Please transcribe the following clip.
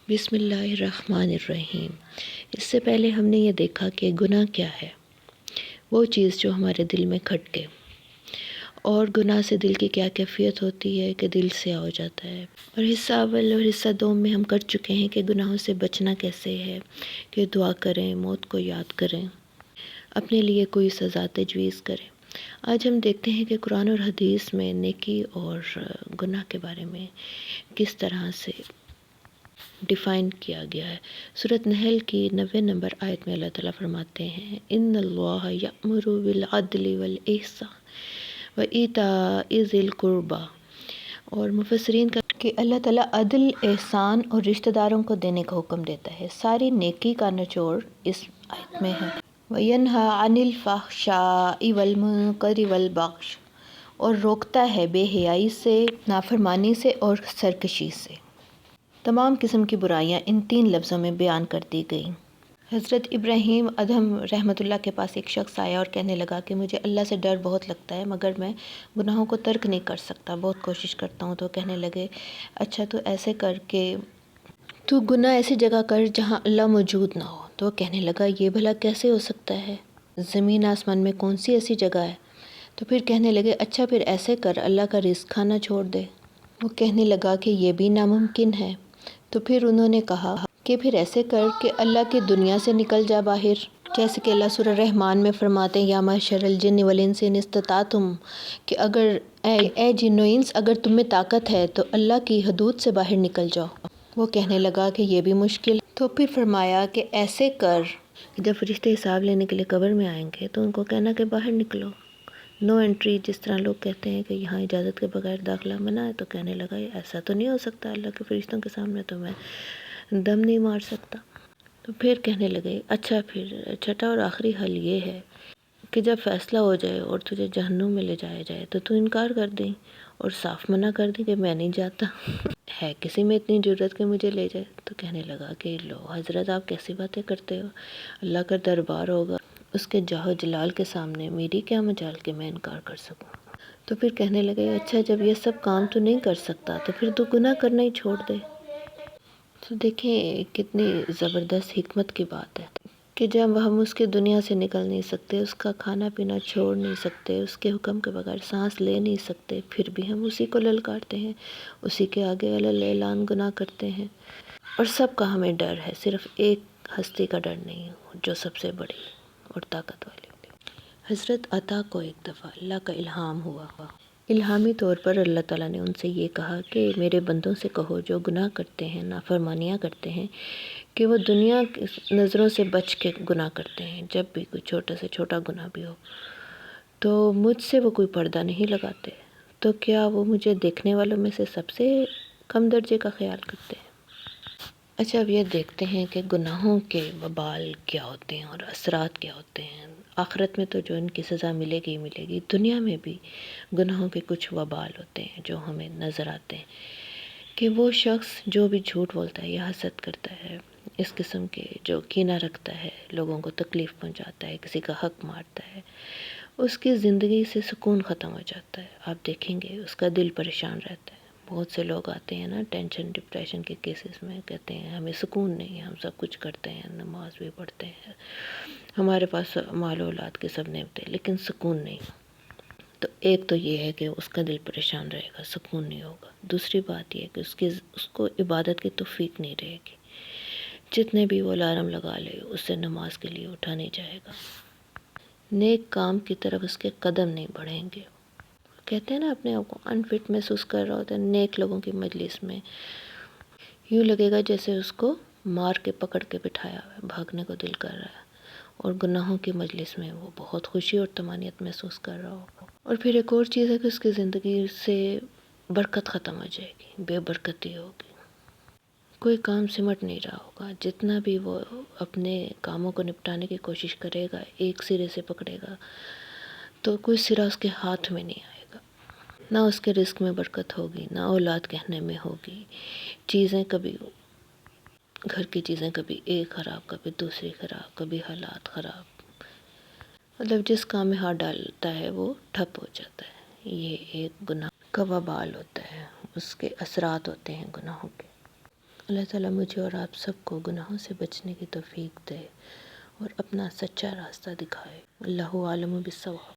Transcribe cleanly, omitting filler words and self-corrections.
بسم اللہ الرحمن الرحیم۔ اس سے پہلے ہم نے یہ دیکھا کہ گناہ کیا ہے، وہ چیز جو ہمارے دل میں کھٹکے، اور گناہ سے دل کی کیا کیفیت ہوتی ہے کہ دل سیاہ ہو جاتا ہے۔ اور حصہ اول اور حصہ دوم میں ہم کر چکے ہیں کہ گناہوں سے بچنا کیسے ہے، کہ دعا کریں، موت کو یاد کریں، اپنے لیے کوئی سزا تجویز کریں۔ آج ہم دیکھتے ہیں کہ قرآن اور حدیث میں نیکی اور گناہ کے بارے میں کس طرح سے ڈیفائن کیا گیا ہے۔ سورۃ نحل کی 90 نمبر آیت میں اللہ تعالیٰ فرماتے ہیں ان اللہ یأمر بالعدل والإحسان وإیتاء ذی القربی، اور مفسرین کا کہ اللہ تعالیٰ عدل، احسان اور رشتہ داروں کو دینے کا حکم دیتا ہے۔ ساری نیکی کا نچوڑ اس آیت میں ہے۔ وَيَنْهَى عَنِ الْفَحْشَاءِ وَالْمُنکَرِ وَالْبَغْیِ، اور روکتا ہے بے حیائی سے، نافرمانی سے اور سرکشی سے۔ تمام قسم کی برائیاں ان 3 لفظوں میں بیان کر دی گئیں۔ حضرت ابراہیم ادھم رحمۃ اللہ کے پاس ایک شخص آیا اور کہنے لگا کہ مجھے اللہ سے ڈر بہت لگتا ہے مگر میں گناہوں کو ترک نہیں کر سکتا، بہت کوشش کرتا ہوں۔ تو کہنے لگے اچھا تو ایسے کر کے تو گناہ ایسی جگہ کر جہاں اللہ موجود نہ ہو۔ تو وہ کہنے لگا یہ بھلا کیسے ہو سکتا ہے، زمین آسمان میں کون سی ایسی جگہ ہے؟ تو پھر کہنے لگے اچھا پھر ایسے کر اللہ کا رزق کھانا چھوڑ دے۔ وہ کہنے لگا کہ یہ بھی ناممکن ہے۔ تو پھر انہوں نے کہا کہ پھر ایسے کر کہ اللہ کی دنیا سے نکل جا باہر، جیسے کہ اللہ سورہ رحمان میں فرماتے ہیں یا معشر الجن والانس ان استطعتم، کہ اگر اے جن و انس اگر تم میں طاقت ہے تو اللہ کی حدود سے باہر نکل جاؤ۔ وہ کہنے لگا کہ یہ بھی مشکل۔ تو پھر فرمایا کہ ایسے کر جب فرشتے حساب لینے کے لیے قبر میں آئیں گے تو ان کو کہنا کہ باہر نکلو، نو انٹری، جس طرح لوگ کہتے ہیں کہ یہاں اجازت کے بغیر داخلہ منع ہے۔ تو کہنے لگا ایسا تو نہیں ہو سکتا، اللہ کے فرشتوں کے سامنے تو میں دم نہیں مار سکتا۔ تو پھر کہنے لگے اچھا پھر چھٹا اور آخری حل یہ ہے کہ جب فیصلہ ہو جائے اور تجھے جہنم میں لے جایا جائے تو انکار کر دیں اور صاف منع کر دیں کہ میں نہیں جاتا، ہے کسی میں اتنی جرت کہ مجھے لے جائے۔ تو کہنے لگا کہ لو حضرت آپ کیسی باتیں کرتے ہو، اللہ کا دربار ہوگا، اس کے جاہ و جلال کے سامنے میری کیا مجال کہ میں انکار کر سکوں۔ تو پھر کہنے لگے اچھا جب یہ سب کام تو نہیں کر سکتا تو پھر تو گناہ کرنا ہی چھوڑ دے۔ تو دیکھیں کتنی زبردست حکمت کی بات ہے کہ جب ہم اس کی دنیا سے نکل نہیں سکتے، اس کا کھانا پینا چھوڑ نہیں سکتے، اس کے حکم کے بغیر سانس لے نہیں سکتے، پھر بھی ہم اسی کو للکارتے ہیں، اسی کے آگے اعلان گناہ کرتے ہیں۔ اور سب کا ہمیں ڈر ہے، صرف ایک ہستی کا ڈر نہیں جو سب سے بڑی اور طاقت والی۔ حضرت عطا کو ایک دفعہ اللہ کا الہام ہوا، الہامی طور پر اللہ تعالیٰ نے ان سے یہ کہا کہ میرے بندوں سے کہو جو گناہ کرتے ہیں، نافرمانیاں کرتے ہیں، کہ وہ دنیا کی نظروں سے بچ کے گناہ کرتے ہیں، جب بھی کوئی چھوٹا سے چھوٹا گناہ بھی ہو تو مجھ سے وہ کوئی پردہ نہیں لگاتے، تو کیا وہ مجھے دیکھنے والوں میں سے سب سے کم درجے کا خیال کرتے ہیں؟ اچھا اب یہ دیکھتے ہیں کہ گناہوں کے وبال کیا ہوتے ہیں اور اثرات کیا ہوتے ہیں۔ آخرت میں تو جو ان کی سزا ملے گی ملے گی، دنیا میں بھی گناہوں کے کچھ وبال ہوتے ہیں جو ہمیں نظر آتے ہیں کہ وہ شخص جو بھی جھوٹ بولتا ہے یا حسد کرتا ہے، اس قسم کے جو کینہ رکھتا ہے، لوگوں کو تکلیف پہنچاتا ہے، کسی کا حق مارتا ہے، اس کی زندگی سے سکون ختم ہو جاتا ہے۔ آپ دیکھیں گے اس کا دل پریشان رہتا ہے۔ بہت سے لوگ آتے ہیں نا ٹینشن ڈپریشن کے کیسز میں، کہتے ہیں ہمیں سکون نہیں، ہم سب کچھ کرتے ہیں، نماز بھی پڑھتے ہیں، ہمارے پاس مال و اولاد کے سب نعمتیں، لیکن سکون نہیں۔ تو ایک تو یہ ہے کہ اس کا دل پریشان رہے گا، سکون نہیں ہوگا۔ دوسری بات یہ ہے کہ اس کو عبادت کی توفیق نہیں رہے گی، جتنے بھی وہ الارم لگا لے اس سے نماز کے لیے اٹھا نہیں جائے گا، نیک کام کی طرف اس کے قدم نہیں بڑھیں گے۔ کہتے ہیں نا اپنے آپ کو انفٹ محسوس کر رہا ہوتا ہے، نیک لوگوں کی مجلس میں یوں لگے گا جیسے اس کو مار کے پکڑ کے بٹھایا ہوا ہے، بھاگنے کو دل کر رہا ہے، اور گناہوں کی مجلس میں وہ بہت خوشی اور طمانینت محسوس کر رہا ہوگا۔ اور پھر ایک اور چیز ہے کہ اس کی زندگی سے برکت ختم ہو جائے گی، بے برکتی ہوگی، کوئی کام سمٹ نہیں رہا ہوگا، جتنا بھی وہ اپنے کاموں کو نپٹانے کی کوشش کرے گا، ایک سرے سے پکڑے گا تو کوئی سرا اس کے ہاتھ میں نہیں آئے گا، نہ اس کے رزق میں برکت ہوگی، نہ اولاد کہنے میں ہوگی، چیزیں کبھی گھر کی چیزیں کبھی ایک خراب، کبھی دوسری خراب، کبھی حالات خراب، مطلب جس کام میں ہاتھ ڈالتا ہے وہ ٹھپ ہو جاتا ہے۔ یہ ایک گناہ کا وبال ہوتا ہے، اس کے اثرات ہوتے ہیں گناہوں کے۔ اللہ تعالیٰ مجھے اور آپ سب کو گناہوں سے بچنے کی توفیق دے اور اپنا سچا راستہ دکھائے۔ اللہ عالم بالصواب۔